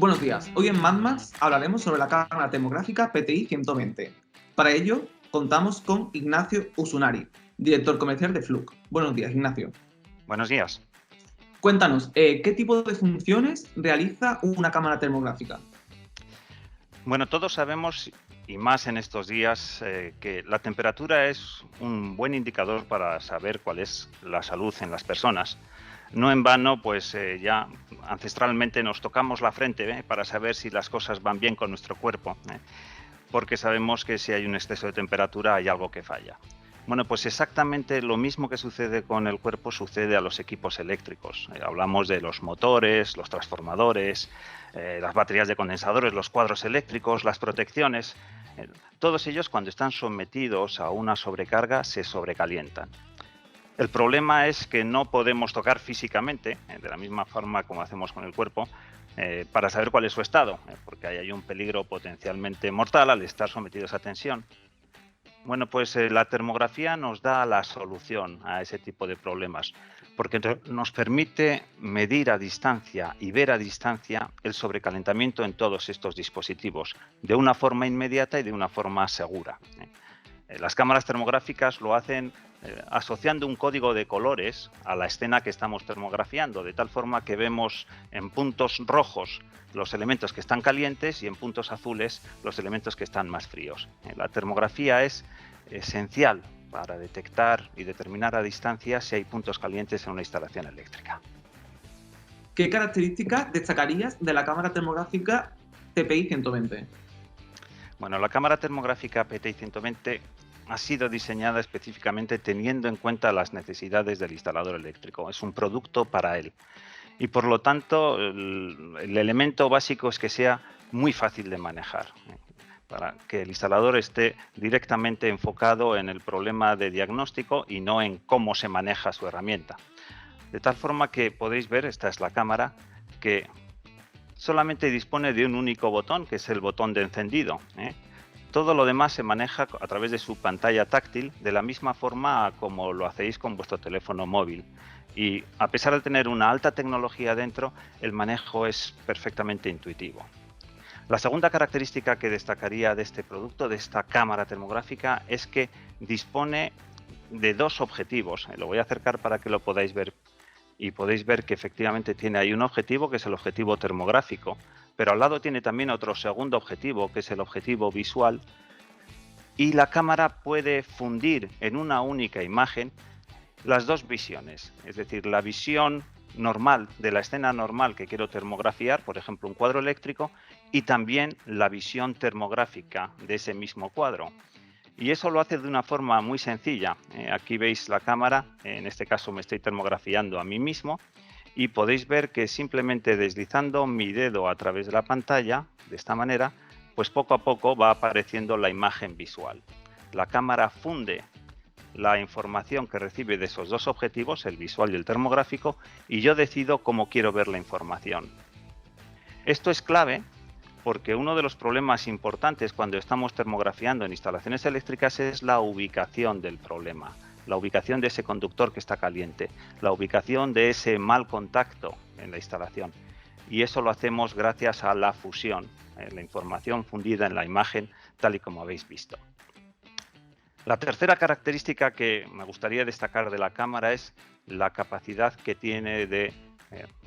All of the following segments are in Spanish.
Buenos días, hoy en MadMax hablaremos sobre la cámara termográfica PTI 120. Para ello, contamos con Ignacio Usunari, director comercial de Fluke. Buenos días, Ignacio. Buenos días. Cuéntanos, ¿qué tipo de funciones realiza una cámara termográfica? Bueno, todos sabemos, y más en estos días, que la temperatura es un buen indicador para saber cuál es la salud en las personas. No en vano, pues ya ancestralmente nos tocamos la frente para saber si las cosas van bien con nuestro cuerpo, porque sabemos que si hay un exceso de temperatura hay algo que falla. Bueno, pues exactamente lo mismo que sucede con el cuerpo sucede a los equipos eléctricos. Hablamos de los motores, los transformadores, las baterías de condensadores, los cuadros eléctricos, las protecciones. Todos ellos, cuando están sometidos a una sobrecarga, se sobrecalientan. El problema es que no podemos tocar físicamente, de la misma forma como hacemos con el cuerpo, para saber cuál es su estado, porque ahí hay un peligro potencialmente mortal al estar sometidos a tensión. Bueno, pues la termografía nos da la solución a ese tipo de problemas, porque nos permite medir a distancia y ver a distancia el sobrecalentamiento en todos estos dispositivos, de una forma inmediata y de una forma segura. Las cámaras termográficas lo hacen asociando un código de colores a la escena que estamos termografiando, de tal forma que vemos en puntos rojos los elementos que están calientes y en puntos azules los elementos que están más fríos. La termografía es esencial para detectar y determinar a distancia si hay puntos calientes en una instalación eléctrica. ¿Qué características destacarías de la cámara termográfica TPI 120? Bueno, la cámara termográfica PTI 120 ha sido diseñada específicamente teniendo en cuenta las necesidades del instalador eléctrico. Es un producto para él. Y por lo tanto, el elemento básico es que sea muy fácil de manejar, para que el instalador esté directamente enfocado en el problema de diagnóstico y no en cómo se maneja su herramienta. De tal forma que podéis ver, esta es la cámara, que solamente dispone de un único botón, que es el botón de encendido. Todo lo demás se maneja a través de su pantalla táctil, de la misma forma como lo hacéis con vuestro teléfono móvil. Y a pesar de tener una alta tecnología dentro, el manejo es perfectamente intuitivo. La segunda característica que destacaría de este producto, de esta cámara termográfica, es que dispone de dos objetivos. Lo voy a acercar para que lo podáis ver. Y podéis ver que efectivamente tiene ahí un objetivo, que es el objetivo termográfico, pero al lado tiene también otro segundo objetivo, que es el objetivo visual, y la cámara puede fundir en una única imagen las dos visiones, es decir, la visión normal de la escena normal que quiero termografiar, por ejemplo, un cuadro eléctrico, y también la visión termográfica de ese mismo cuadro. Y eso lo hace de una forma muy sencilla. Aquí veis la cámara, en este caso me estoy termografiando a mí mismo, y podéis ver que simplemente deslizando mi dedo a través de la pantalla, de esta manera, pues poco a poco va apareciendo la imagen visual. La cámara funde la información que recibe de esos dos objetivos, el visual y el termográfico, y yo decido cómo quiero ver la información. Esto es clave porque uno de los problemas importantes cuando estamos termografiando en instalaciones eléctricas es la ubicación del problema, la ubicación de ese conductor que está caliente, la ubicación de ese mal contacto en la instalación. Y eso lo hacemos gracias a la fusión, la información fundida en la imagen, tal y como habéis visto. La tercera característica que me gustaría destacar de la cámara es la capacidad que tiene de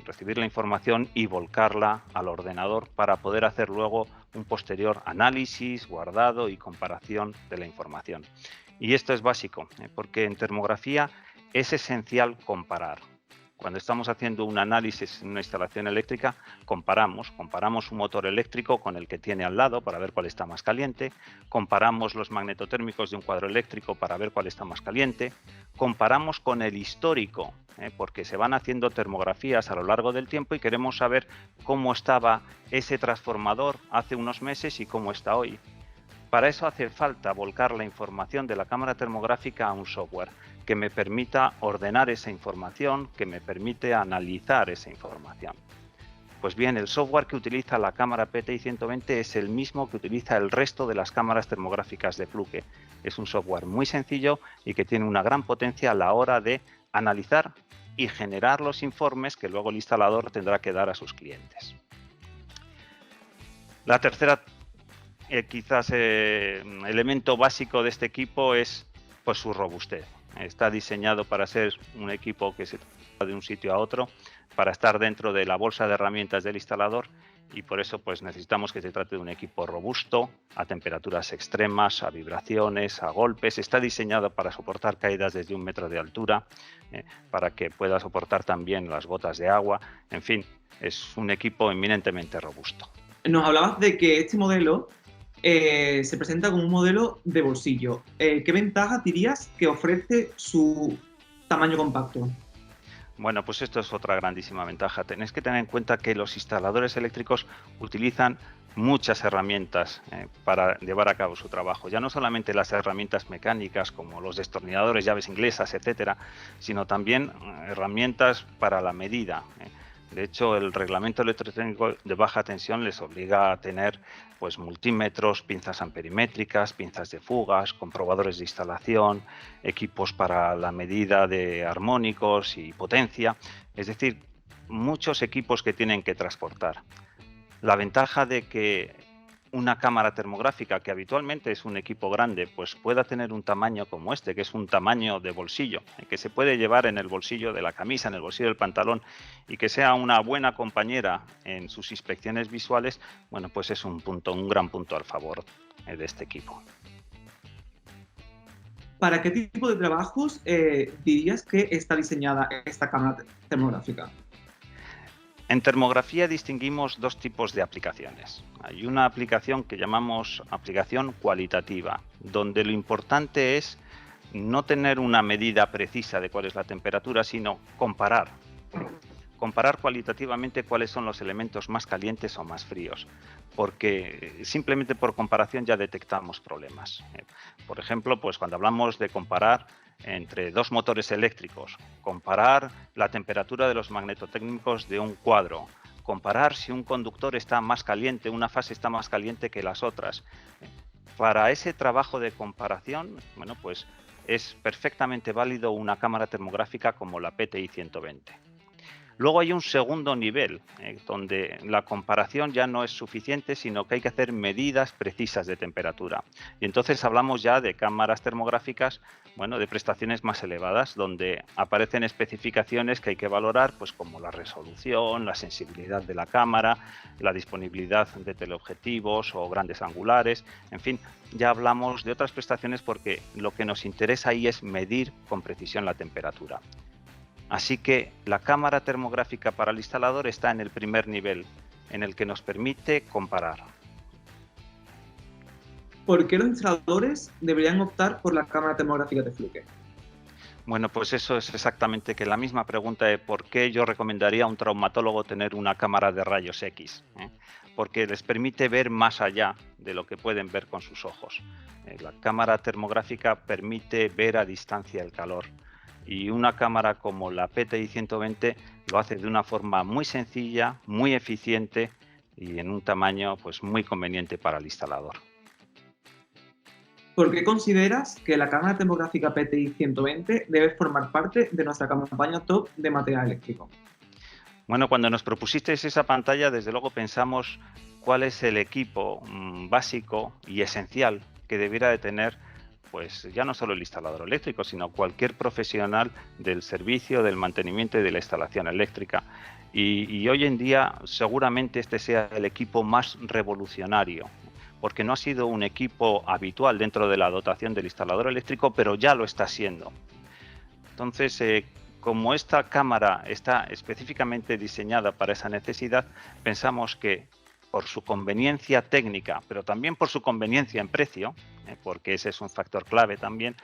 recibir la información y volcarla al ordenador para poder hacer luego un posterior análisis, guardado y comparación de la información. Y esto es básico, porque en termografía es esencial comparar. Cuando estamos haciendo un análisis en una instalación eléctrica, comparamos un motor eléctrico con el que tiene al lado para ver cuál está más caliente, comparamos los magnetotérmicos de un cuadro eléctrico para ver cuál está más caliente, comparamos con el histórico, porque se van haciendo termografías a lo largo del tiempo y queremos saber cómo estaba ese transformador hace unos meses y cómo está hoy. Para eso hace falta volcar la información de la cámara termográfica a un software que me permita ordenar esa información, que me permite analizar esa información. Pues bien, el software que utiliza la cámara PTI 120 es el mismo que utiliza el resto de las cámaras termográficas de Fluke. Es un software muy sencillo y que tiene una gran potencia a la hora de analizar y generar los informes que luego el instalador tendrá que dar a sus clientes. La tercera, quizás elemento básico de este equipo es pues su robustez. Está diseñado para ser un equipo que se traslada de un sitio a otro, para estar dentro de la bolsa de herramientas del instalador, y por eso pues necesitamos que se trate de un equipo robusto a temperaturas extremas, a vibraciones, a golpes. Está diseñado para soportar caídas desde 1 metro de altura, para que pueda soportar también las gotas de agua. En fin, es un equipo eminentemente robusto. Nos hablabas de que este modelo se presenta como un modelo de bolsillo. ¿Qué ventajas dirías que ofrece su tamaño compacto? Bueno, pues esto es otra grandísima ventaja. Tenéis que tener en cuenta que los instaladores eléctricos utilizan muchas herramientas para llevar a cabo su trabajo. Ya no solamente las herramientas mecánicas como los destornilladores, llaves inglesas, etcétera, sino también herramientas para la medida. De hecho, el reglamento electrotécnico de baja tensión les obliga a tener pues multímetros, pinzas amperimétricas, pinzas de fugas, comprobadores de instalación, equipos para la medida de armónicos y potencia, es decir, muchos equipos que tienen que transportar. La ventaja de que una cámara termográfica, que habitualmente es un equipo grande, pues pueda tener un tamaño como este, que es un tamaño de bolsillo, que se puede llevar en el bolsillo de la camisa, en el bolsillo del pantalón, y que sea una buena compañera en sus inspecciones visuales, bueno, pues es un gran punto al favor de este equipo. ¿Para qué tipo de trabajos dirías que está diseñada esta cámara termográfica? En termografía distinguimos dos tipos de aplicaciones. Hay una aplicación que llamamos aplicación cualitativa, donde lo importante es no tener una medida precisa de cuál es la temperatura, sino comparar cualitativamente cuáles son los elementos más calientes o más fríos, porque simplemente por comparación ya detectamos problemas. Por ejemplo, pues cuando hablamos de comparar entre dos motores eléctricos, comparar la temperatura de los magnetotécnicos de un cuadro, comparar si un conductor está más caliente, una fase está más caliente que las otras. Para ese trabajo de comparación, bueno, pues es perfectamente válido una cámara termográfica como la PTI 120. Luego hay un segundo nivel, donde la comparación ya no es suficiente, sino que hay que hacer medidas precisas de temperatura. Y entonces hablamos ya de cámaras termográficas, bueno, de prestaciones más elevadas, donde aparecen especificaciones que hay que valorar, pues como la resolución, la sensibilidad de la cámara, la disponibilidad de teleobjetivos o grandes angulares, en fin, ya hablamos de otras prestaciones porque lo que nos interesa ahí es medir con precisión la temperatura. Así que la cámara termográfica para el instalador está en el primer nivel, en el que nos permite comparar. ¿Por qué los instaladores deberían optar por la cámara termográfica de Fluke? Bueno, pues eso es exactamente que la misma pregunta de por qué yo recomendaría a un traumatólogo tener una cámara de rayos X, porque les permite ver más allá de lo que pueden ver con sus ojos. La cámara termográfica permite ver a distancia el calor. Y una cámara como la PTI 120 lo hace de una forma muy sencilla, muy eficiente y en un tamaño pues muy conveniente para el instalador. ¿Por qué consideras que la cámara termográfica PTI 120 debe formar parte de nuestra campaña top de material eléctrico? Bueno, cuando nos propusisteis esa pantalla, desde luego pensamos cuál es el equipo básico y esencial que debiera de tener pues ya no solo el instalador eléctrico, sino cualquier profesional del servicio, del mantenimiento y de la instalación eléctrica. Y hoy en día seguramente este sea el equipo más revolucionario, porque no ha sido un equipo habitual dentro de la dotación del instalador eléctrico, pero ya lo está siendo. Entonces, como esta cámara está específicamente diseñada para esa necesidad, pensamos que por su conveniencia técnica, pero también por su conveniencia en precio, porque ese es un factor clave también,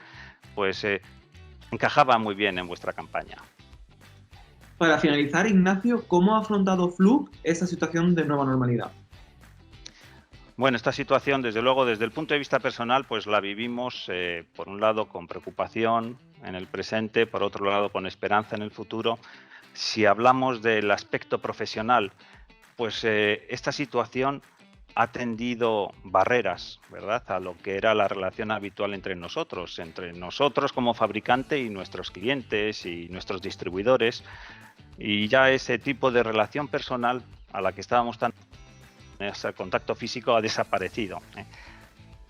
pues encajaba muy bien en vuestra campaña. Para finalizar, Ignacio, ¿cómo ha afrontado Fluke esta situación de nueva normalidad? Bueno, esta situación, desde luego, desde el punto de vista personal, pues la vivimos, por un lado, con preocupación en el presente, por otro lado, con esperanza en el futuro. Si hablamos del aspecto profesional, pues esta situación ha tendido barreras, ¿verdad?, a lo que era la relación habitual entre nosotros como fabricante y nuestros clientes y nuestros distribuidores. Y ya ese tipo de relación personal a la que estábamos tan ese contacto físico ha desaparecido.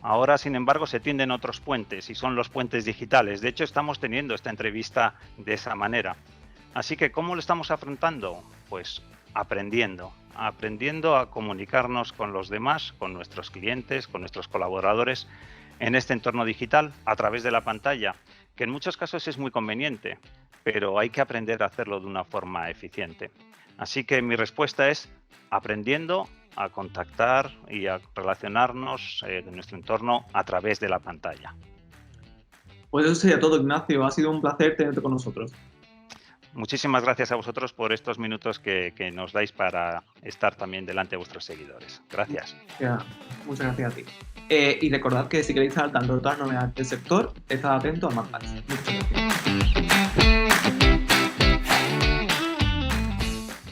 Ahora, sin embargo, se tienden otros puentes y son los puentes digitales. De hecho, estamos teniendo esta entrevista de esa manera. Así que, ¿cómo lo estamos afrontando? Pues aprendiendo a comunicarnos con los demás, con nuestros clientes, con nuestros colaboradores en este entorno digital a través de la pantalla, que en muchos casos es muy conveniente, pero hay que aprender a hacerlo de una forma eficiente. Así que mi respuesta es aprendiendo a contactar y a relacionarnos en nuestro entorno a través de la pantalla. Pues eso sería todo, Ignacio. Ha sido un placer tenerte con nosotros. Muchísimas gracias a vosotros por estos minutos que nos dais para estar también delante de vuestros seguidores. Gracias. Muchas gracias a ti. Y recordad que si queréis estar al tanto de todas las novedades del sector, estad atento a MadPads. Muchas gracias.